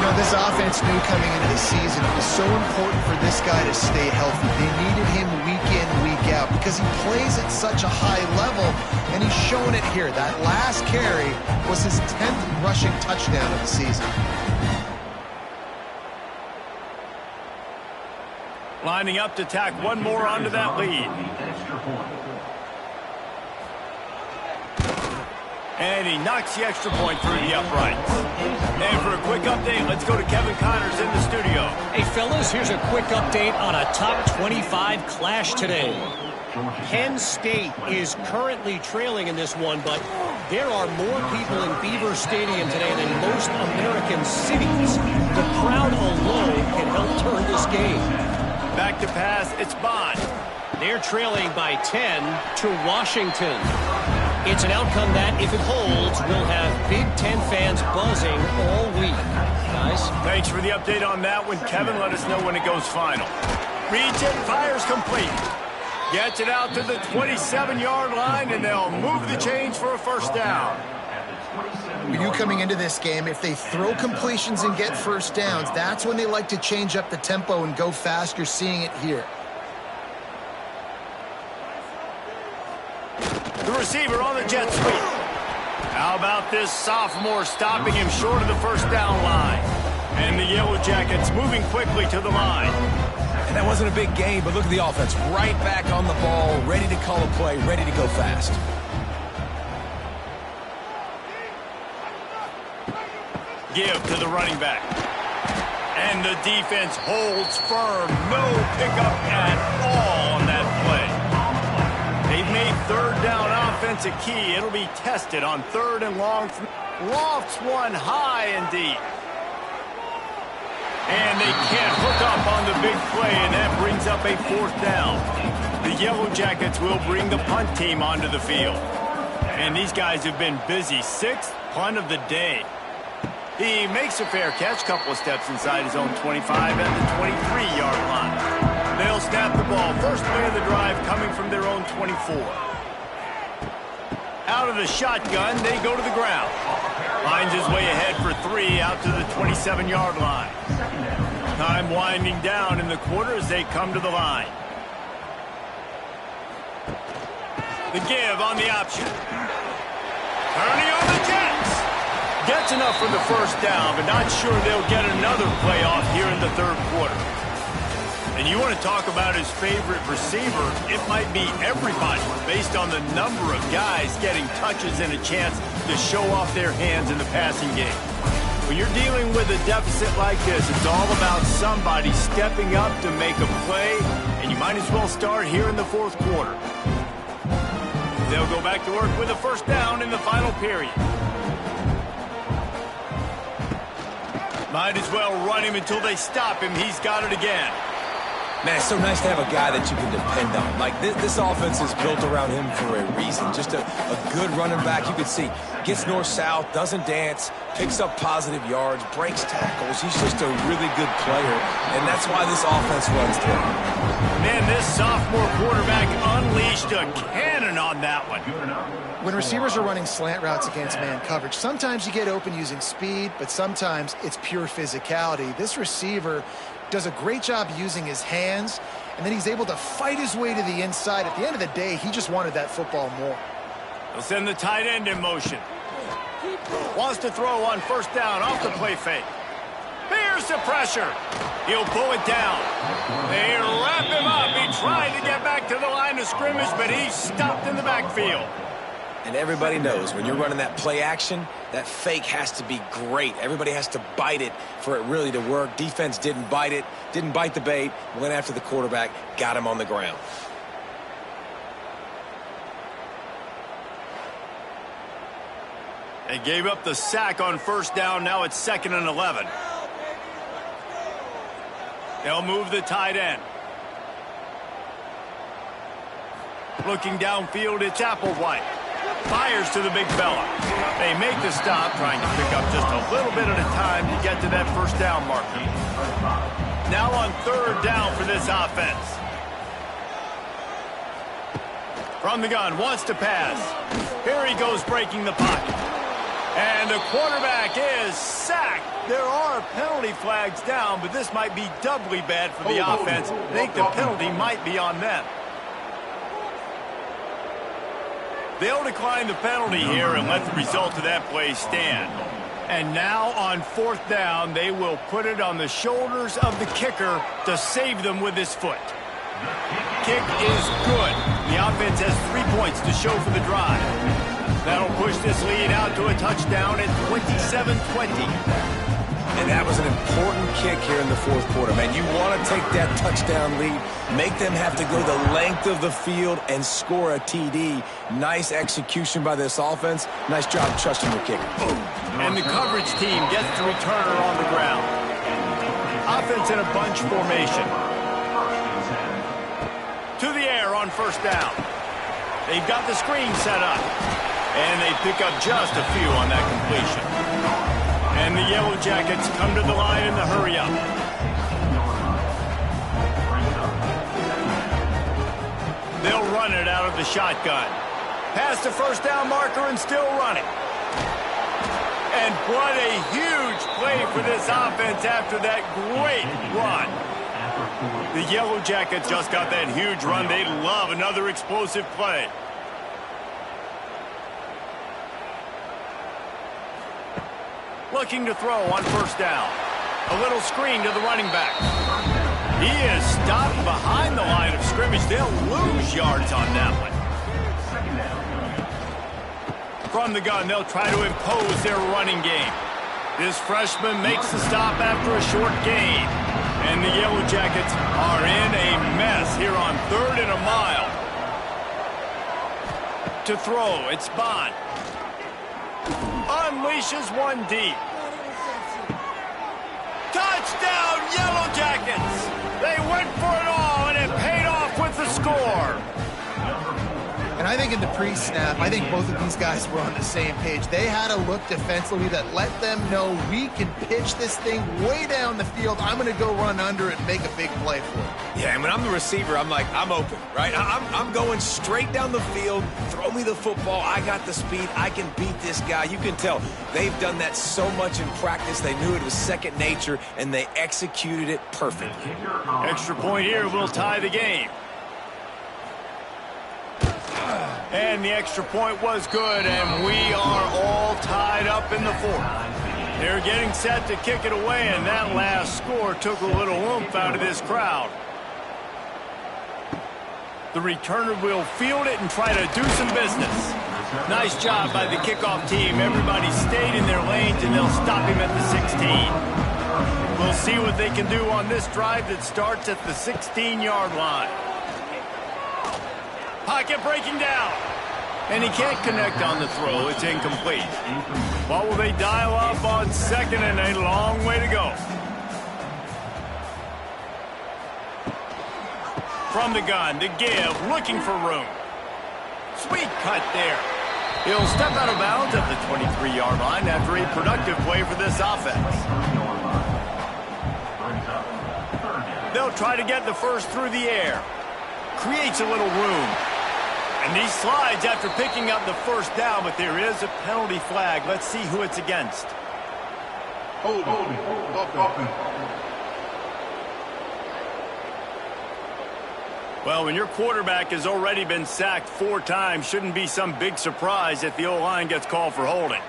[SPEAKER 2] You know, this offense knew coming into the season it was so important for this guy to stay healthy. They needed him week in, week out because he plays at such a high level, and he's showing it here. That last carry was his 10th rushing touchdown of the season.
[SPEAKER 1] Lining up to tack one more onto that lead. And he knocks the extra point through the uprights. And for a quick update, let's go to Kevin Connors in the studio.
[SPEAKER 5] Hey, fellas, here's a quick update on a top 25 clash today. Penn State is currently trailing in this one, but there are more people in Beaver Stadium today than most American cities. The crowd alone can help turn this game.
[SPEAKER 1] Back to pass, it's Bond.
[SPEAKER 5] They're trailing by 10 to Washington. It's an outcome that, if it holds, will have Big Ten fans buzzing all week. Guys?
[SPEAKER 1] Thanks for the update on that one, Kevin. Let us know when it goes final. Reads it, fires complete. Gets it out to the 27-yard line, and they'll move the chains for a first down.
[SPEAKER 2] We knew coming into this game, if they throw completions and get first downs, that's when they like to change up the tempo and go fast. You're seeing it here.
[SPEAKER 1] The receiver on the jet sweep. How about this sophomore stopping him short of the first down line? And the Yellow Jackets moving quickly to the line.
[SPEAKER 3] And that wasn't a big gain, but look at the offense. Right back on the ball, ready to call a play, ready to go fast.
[SPEAKER 1] Give to the running back. And the defense holds firm. No pickup at all on that play. They've made third down offense a key. It'll be tested on third and long. Lofts one high and deep. And they can't hook up on the big play, and that brings up a fourth down. The Yellow Jackets will bring the punt team onto the field. And these guys have been busy. Sixth punt of the day. He makes a fair catch, couple of steps inside his own 25 at the 23-yard line. They'll snap the ball. First play of the drive coming from their own 24. Out of the shotgun, they go to the ground. Finds his way ahead for 3 out to the 27-yard line. Time winding down in the quarter as they come to the line. The give on the option. Turning on the Jets. Gets enough for the first down, but not sure they'll get another play off here in the third quarter. And you want to talk about his favorite receiver, it might be everybody based on the number of guys getting touches and a chance to show off their hands in the passing game. When you're dealing with a deficit like this, it's all about somebody stepping up to make a play, and you might as well start here in the fourth quarter. They'll go back to work with a first down in the final period. Might as well run him until they stop him. He's got it again.
[SPEAKER 3] Man, it's so nice to have a guy that you can depend on. Like, this offense is built around him for a reason. Just a good running back. You can see, gets north-south, doesn't dance, picks up positive yards, breaks tackles. He's just a really good player, and that's why this offense runs through.
[SPEAKER 1] Man, this sophomore quarterback unleashed a cannon on that one.
[SPEAKER 2] When receivers are running slant routes against man coverage, sometimes you get open using speed, but sometimes it's pure physicality. This receiver does a great job using his hands, and then he's able to fight his way to the inside. At the end of the day, he just wanted that football more.
[SPEAKER 1] They'll send the tight end in motion. Wants to throw on first down off the play fake. Here's the pressure. He'll pull it down. They wrap him up. He tried to get back to the line of scrimmage, but he's stopped in the backfield.
[SPEAKER 3] And everybody knows when you're running that play action, that fake has to be great. Everybody has to bite it for it really to work. Defense didn't bite it, didn't bite the bait, went after the quarterback, got him on the ground.
[SPEAKER 1] They gave up the sack on first down. Now it's 2nd and 11. They'll move the tight end. Looking downfield, it's Applewhite. Fires to the big fella. They make the stop, trying to pick up just a little bit at a time to get to that first down marker. Now on third down for this offense. From the gun, wants to pass. Here he goes breaking the pocket. And the quarterback is sacked. There are penalty flags down, but this might be doubly bad for the offense. I think the penalty might be on them. They'll decline the penalty here and let the result of that play stand. And now on fourth down, they will put it on the shoulders of the kicker to save them with his foot. Kick is good. The offense has 3 points to show for the drive. That'll push this lead out to a touchdown at 27-20.
[SPEAKER 3] And that was an important kick here in the fourth quarter, man. You want to take that touchdown lead, make them have to go the length of the field and score a TD. Nice execution by this offense. Nice job trusting the kicker.
[SPEAKER 1] And the coverage team gets the returner on the ground. Offense in a bunch formation. To the air on first down. They've got the screen set up. And they pick up just a few on that completion. And the Yellow Jackets come to the line in the hurry-up. They'll run it out of the shotgun. Past the first down marker and still running. And what a huge play for this offense after that great run. The Yellow Jackets just got that huge run. They'd love another explosive play. Looking to throw on first down. A little screen to the running back. He is stopped behind the line of scrimmage. They'll lose yards on that one. From the gun, they'll try to impose their running game. This freshman makes the stop after a short gain. And the Yellow Jackets are in a mess here on 3rd and a mile. To throw, it's Bond. Unleashes one deep. Touchdown, Yellow Jackets! They went for it all, and it paid off with the score.
[SPEAKER 2] And I think in the pre-snap, I think both of these guys were on the same page. They had a look defensively that let them know we can pitch this thing way down the field. I'm going to go run under it and make a big play for it.
[SPEAKER 3] Yeah, and when I'm the receiver, I'm like, I'm open, right? I'm going straight down the field. Throw me the football. I got the speed. I can beat this guy. You can tell they've done that so much in practice. They knew it was second nature, and they executed it perfectly.
[SPEAKER 1] Extra point here will tie the game. And the extra point was good, and we are all tied up in the fourth. They're getting set to kick it away, and that last score took a little oomph out of this crowd. The returner will field it and try to do some business. Nice job by the kickoff team. Everybody stayed in their lanes, and they'll stop him at the 16. We'll see what they can do on this drive that starts at the 16-yard line. Pocket breaking down. And he can't connect on the throw. It's incomplete. What will they dial up on second, and a long way to go. From the gun to give, looking for room. Sweet cut there. He'll step out of bounds at the 23-yard line after a productive play for this offense. They'll try to get the first through the air. Creates a little room. And he slides after picking up the first down, but there is a penalty flag. Let's see who it's against.
[SPEAKER 6] Hold on.
[SPEAKER 1] Well, when your quarterback has already been sacked 4 times, shouldn't be some big surprise if the O-line gets called for holding.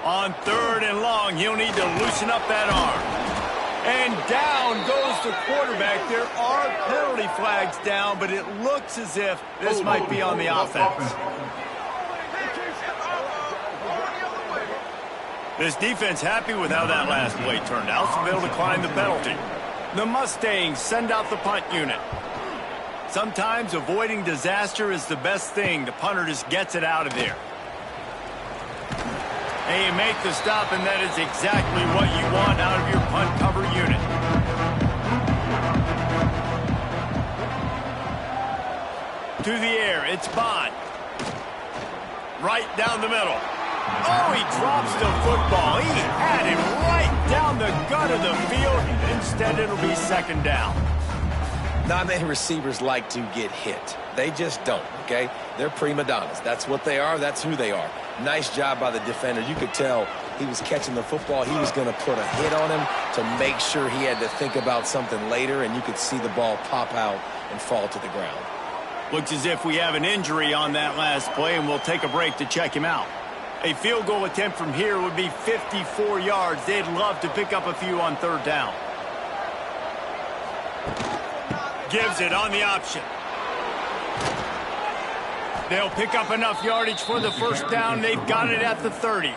[SPEAKER 1] On 3rd and long, he'll need to loosen up that arm. And down goes the quarterback. There are penalty flags down, but it looks as if this might be on the offense. This defense happy with how that last play turned out, so they'll decline the penalty. The Mustangs send out the punt unit. Sometimes avoiding disaster is the best thing. The punter just gets it out of there. And you make the stop, and that is exactly what you want out of your punt cover unit. To the air, it's Bond. Right down the middle. Oh, he drops the football. He had him right down the gut of the field. Instead, it'll be second down.
[SPEAKER 3] Not many receivers like to get hit. They just don't, okay? They're prima donnas. That's what they are. That's who they are. Nice job by the defender. You could tell he was catching the football. He was going to put a hit on him to make sure he had to think about something later, and you could see the ball pop out and fall to the ground.
[SPEAKER 1] Looks as if we have an injury on that last play, and we'll take a break to check him out. A field goal attempt from here would be 54 yards. They'd love to pick up a few on 3rd down. Gives it on the option. They'll pick up enough yardage for the first down. They've got it at the 30.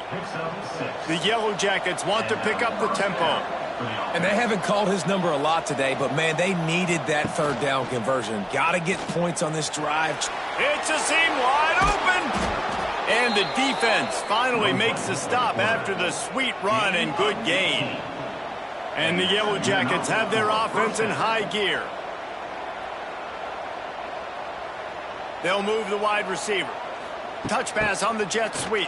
[SPEAKER 1] The Yellow Jackets want to pick up the tempo.
[SPEAKER 3] And they haven't called his number a lot today, but, man, they needed that third down conversion. Got to get points on this drive.
[SPEAKER 1] It's a seam wide open. And the defense finally makes the stop after the sweet run and good gain. And the Yellow Jackets have their offense in high gear. They'll move the wide receiver. Touch pass on the jet sweep.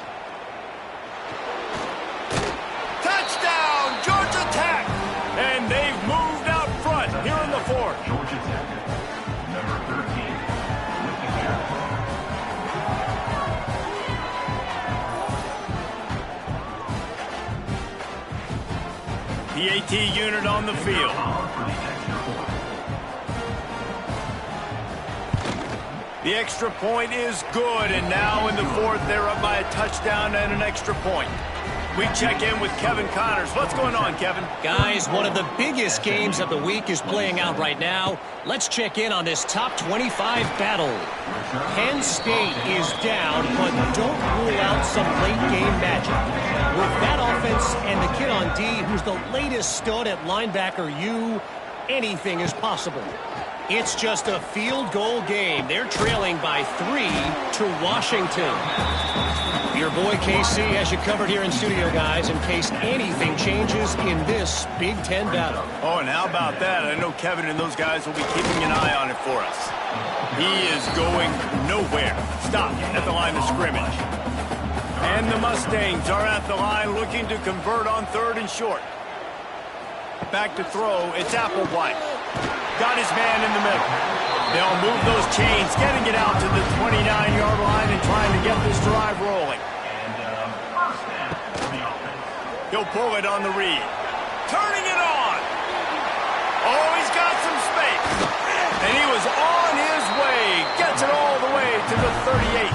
[SPEAKER 1] Touchdown, Georgia Tech! And they've moved out front here in the fourth.
[SPEAKER 4] Georgia Tech, number 13, with the catch.
[SPEAKER 1] The AT unit on the field. The extra point is good, and now in the fourth, they're up by a touchdown and an extra point. We check in with Kevin Connors. What's going on, Kevin?
[SPEAKER 5] Guys, one of the biggest games of the week is playing out right now. Let's check in on this top 25 battle. Penn State is down, but don't rule out some late-game magic. With that offense and the kid on D, who's the latest stud at linebacker U, anything is possible. It's just a field goal game. They're trailing by 3 to Washington. Your boy KC has you covered here in studio, guys, in case anything changes in this Big Ten battle.
[SPEAKER 1] Oh, and how about that? I know Kevin and those guys will be keeping an eye on it for us. He is going nowhere. Stop at the line of scrimmage. And the Mustangs are at the line looking to convert on 3rd and short. Back to throw. It's Applewhite. Got his man in the middle. They'll move those chains, getting it out to the 29-yard line and trying to get this drive rolling. He'll pull it on the read. Turning it on. Oh, he's got some space. And he was on his way. Gets it all the way to the 38.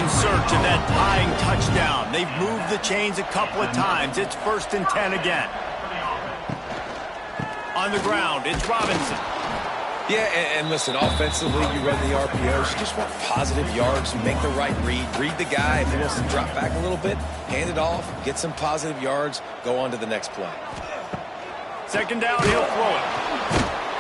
[SPEAKER 1] In search of that tying touchdown. They've moved the chains a couple of times. It's 1st and 10 again. On the ground, it's Robinson.
[SPEAKER 3] Yeah, and listen, offensively, you run the RPOs. You just want positive yards, make the right read the guy. If he wants to drop back a little bit, hand it off, get some positive yards, go on to the next play.
[SPEAKER 1] 2nd down, he'll throw it.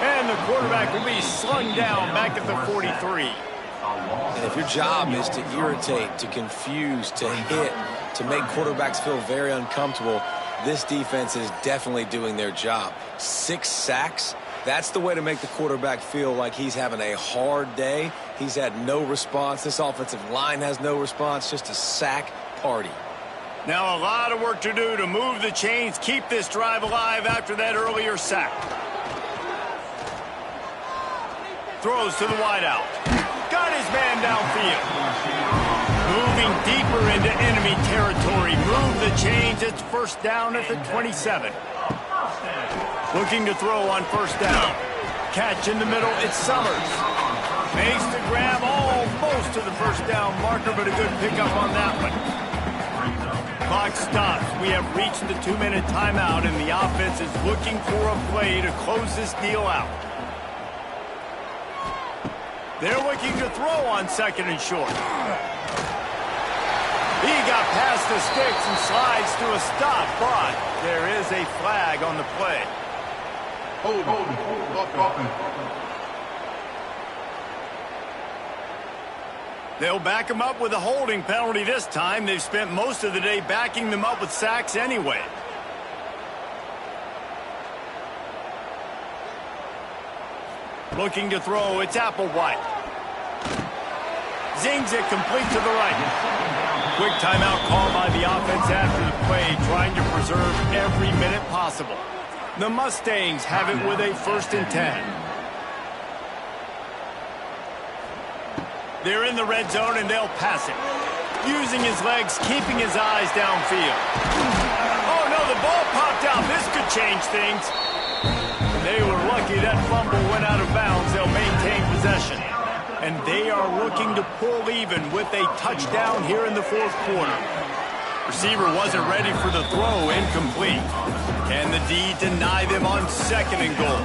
[SPEAKER 1] And the quarterback will be slung down back at the 43.
[SPEAKER 3] And if your job is to irritate, to confuse, to hit, to make quarterbacks feel very uncomfortable, this defense is definitely doing their job. 6 sacks. That's the way to make the quarterback feel like he's having a hard day. He's had no response. This offensive line has no response. Just a sack party.
[SPEAKER 1] Now a lot of work to do to move the chains, keep this drive alive after that earlier sack. Throws to the wideout. Got his man downfield. Moving deeper into enemy territory. Move the chains. It's 1st down at the 27. Looking to throw on 1st down. Catch in the middle, it's Summers. Makes the grab almost to the 1st down marker, but a good pickup on that one. Clock stops. We have reached the 2-minute timeout, and the offense is looking for a play to close this deal out. They're looking to throw on 2nd and short. He got past the sticks and slides to a stop, but there is a flag on the play.
[SPEAKER 6] Hold.
[SPEAKER 1] They'll back him up with a holding penalty this time. They've spent most of the day backing them up with sacks anyway. Looking to throw, it's Applewhite. Zings it complete to the right. Quick timeout call by the offense after the play, trying to preserve every minute possible. The Mustangs have it with a 1st and 10. They're in the red zone, and they'll pass it. Using his legs, keeping his eyes downfield. Oh, no, the ball popped out. This could change things. They were lucky that fumble went out of bounds. They'll maintain possession. And they are looking to pull even with a touchdown here in the 4th quarter. Receiver wasn't ready for the throw, incomplete. Can the D deny them on 2nd and goal?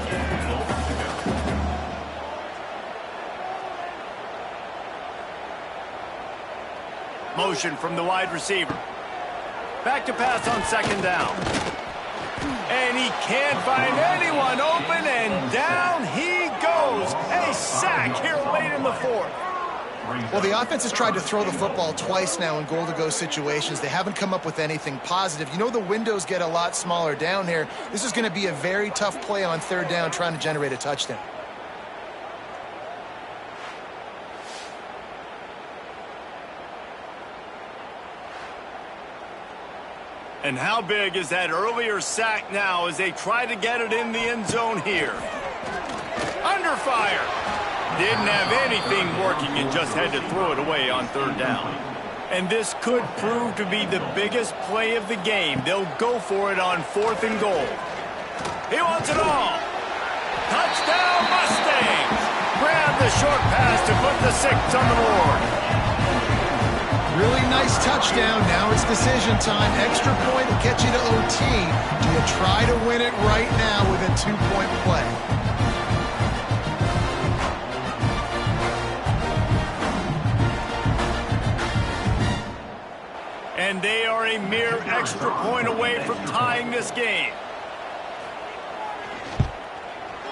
[SPEAKER 1] Motion from the wide receiver. Back to pass on second down. And he can't find anyone open, and down he goes. A sack here late in the fourth.
[SPEAKER 2] Well, the offense has tried to throw the football twice now in goal-to-go situations. They haven't come up with anything positive. You know the windows get a lot smaller down here. This is going to be a very tough play on third down trying to generate a touchdown.
[SPEAKER 1] And how big is that earlier sack now as they try to get it in the end zone here? Under fire. Didn't have anything working and just had to throw it away on third down. And this could prove to be the biggest play of the game. They'll go for it on 4th and goal. He wants it all. Touchdown Mustangs. Grab the short pass to put the 6 on the board.
[SPEAKER 2] Really nice touchdown. Now it's decision time. Extra point will get you to OT. Do you try to win it right now with a 2-point play?
[SPEAKER 1] And they are a mere extra point away from tying this game.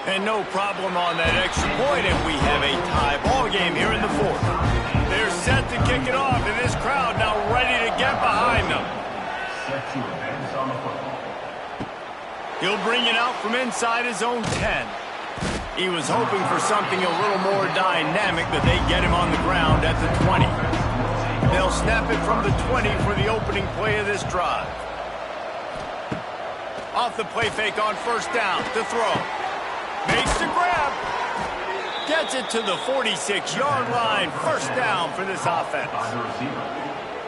[SPEAKER 1] And no problem on that extra point, and we have a tie ball game here in the fourth. They're set to kick it off, and this crowd now ready to get behind them. He'll bring it out from inside his own 10. He was hoping for something a little more dynamic, but they get him on the ground at the 20. They'll snap it from the 20 for the opening play of this drive. Off the play fake on first down to throw. Makes the grab. Gets it to the 46-yard line. First down for this offense.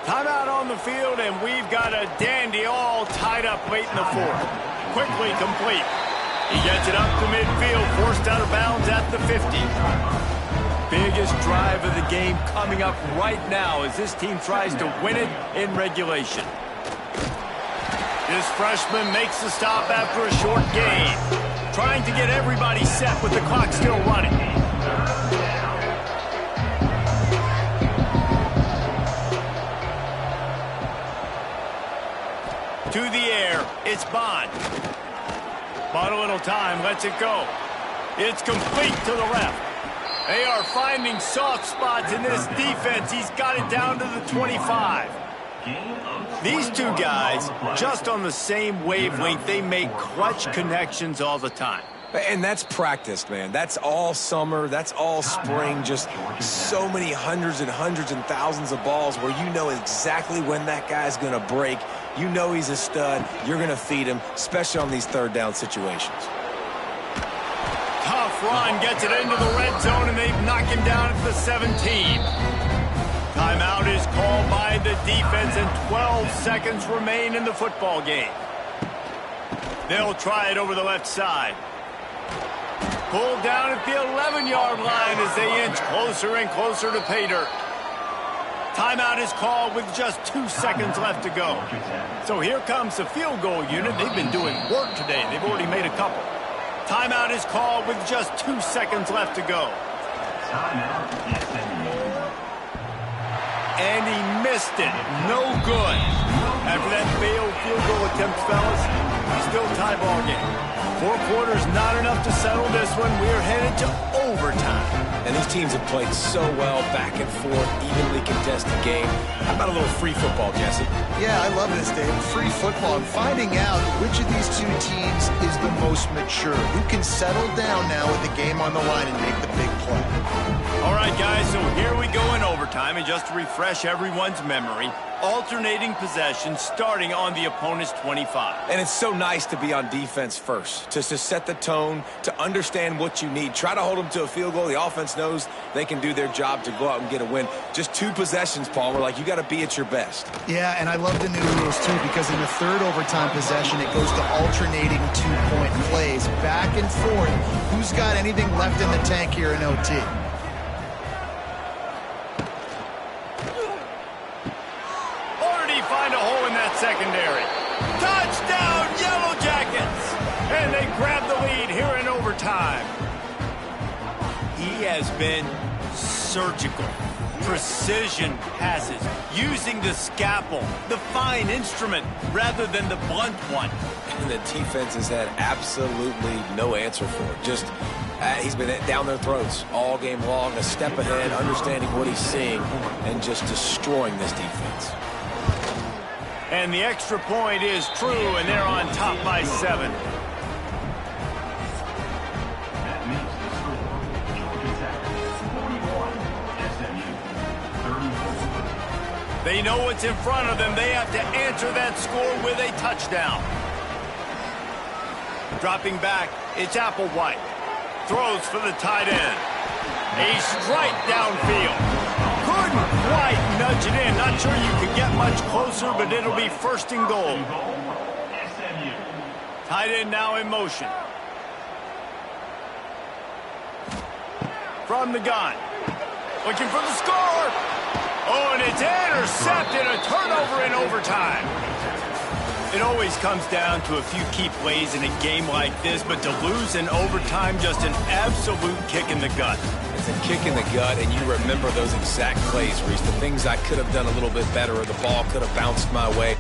[SPEAKER 1] Timeout on the field, and we've got a dandy all tied up late in the fourth. Quickly complete. He gets it up to midfield, forced out of bounds at the 50. Biggest drive of the game coming up right now as this team tries to win it in regulation. This freshman makes the stop after a short gain, trying to get everybody set with the clock still running. To the air, it's Bond. Bought a little time, lets it go. It's complete to the left. They are finding soft spots in this defense. He's got it down to the 25. These two guys, just on the same wavelength, they make clutch connections all the time.
[SPEAKER 3] And that's practiced, man. That's all summer. That's all spring. Just so many hundreds and thousands of balls where you know exactly when that guy's going to break. You know he's a stud. You're going to feed him, especially on these third down situations.
[SPEAKER 1] Tough run, gets it into the red zone, and they've knocked him down at the 17. Timeout is called by the defense, and 12 seconds remain in the football game. They'll try it over the left side. Pulled down at the 11-yard line as they inch closer and closer to pay dirt. Timeout is called with just 2 seconds left to go. So here comes the field goal unit. They've been doing work today. They've already made a couple. Timeout is called with just 2 seconds left to go. And he missed it. No good. After that failed field goal attempt, fellas, still tie ball game. 4 quarters not enough to settle this one. We're headed to overtime.
[SPEAKER 3] And these teams have played so well, back and forth, evenly contested game. How about a little free football, Jesse?
[SPEAKER 2] Yeah, I love this, Dave. Free football. I'm finding out which of these two teams is the most mature. Who can settle down now with the game on the line and make the big play.
[SPEAKER 1] All right, guys, so here we go in overtime. And just to refresh everyone's memory, alternating possession starting on the opponent's 25.
[SPEAKER 3] And it's so nice to be on defense first, to set the tone, to understand what you need. Try to hold them to a field goal. The offense knows they can do their job to go out and get a win. Just 2 possessions, Palmer. Like, you got to be at your best.
[SPEAKER 2] Yeah, and I love the new rules, too, because in the third overtime possession, it goes to alternating 2-point plays, back and forth. Who's got anything left in the tank here in OT?
[SPEAKER 1] Find a hole in that secondary. Touchdown, Yellow Jackets! And they grab the lead here in overtime. He has been surgical, precision passes, using the scalpel, the fine instrument, rather than the blunt one.
[SPEAKER 3] And the defense has had absolutely no answer for it. Just, he's been down their throats all game long, a step ahead, understanding what he's seeing, and just destroying this defense.
[SPEAKER 1] And the extra point is true, and they're on top by 7.
[SPEAKER 4] That makes the score. Georgia Tech 41, SMU 34.
[SPEAKER 1] They know what's in front of them. They have to answer that score with a touchdown. Dropping back, it's Applewhite. Throws for the tight end. A strike downfield. Couldn't quite nudge it in. Not sure you could get much closer, but it'll be first and goal.
[SPEAKER 4] SMU.
[SPEAKER 1] Tight end now in motion. From the gun. Looking for the score. Oh, and it's intercepted. A turnover in overtime. It always comes down to a few key plays in a game like this, but to lose in overtime, just an absolute kick in the gut.
[SPEAKER 3] It's a kick in the gut, and you remember those exact plays, Reese. The things I could have done a little bit better, or the ball could have bounced my way.